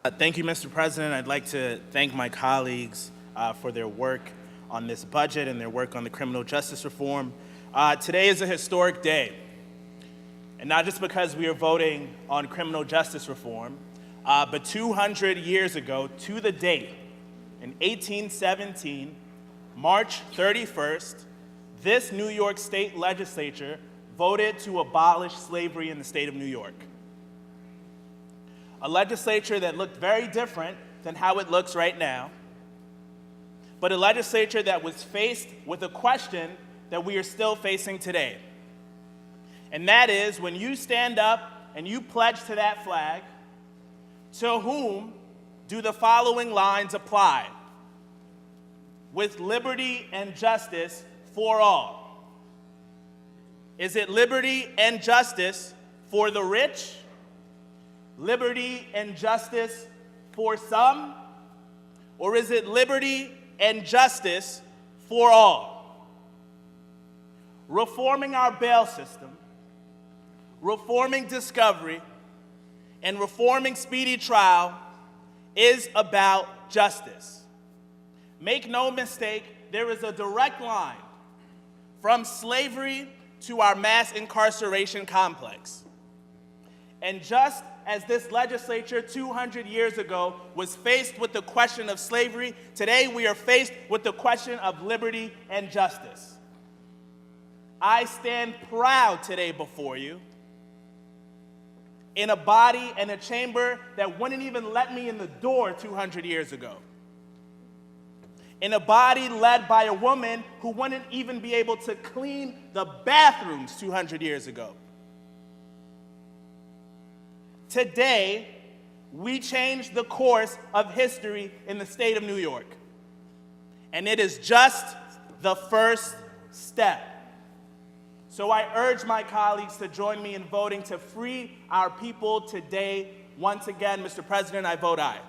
Thank you, Mr. President. I'd like to thank my colleagues for their work on this budget and their work on the criminal justice reform. Today is a historic day, and not just because we are voting on criminal justice reform, but 200 years ago to the date, in 1817, March 31st, this New York State legislature voted to abolish slavery in the state of New York. A legislature that looked very different than how it looks right now, but a legislature that was faced with a question that we are still facing today. And that is, when you stand up and you pledge to that flag, to whom do the following lines apply? With liberty and justice for all. Is it liberty and justice for the rich? Liberty and justice for some? Or is it liberty and justice for all? Reforming our bail system, reforming discovery, and reforming speedy trial is about justice. Make no mistake, there is a direct line from slavery to our mass incarceration complex. And just as this legislature 200 years ago was faced with the question of slavery, today we are faced with the question of liberty and justice. I stand proud today before you in a body and a chamber that wouldn't even let me in the door 200 years ago. In a body led by a woman who wouldn't even be able to clean the bathrooms 200 years ago. Today, we change the course of history in the state of New York. And it is just the first step. So I urge my colleagues to join me in voting to free our people today. Once again, Mr. President, I vote aye.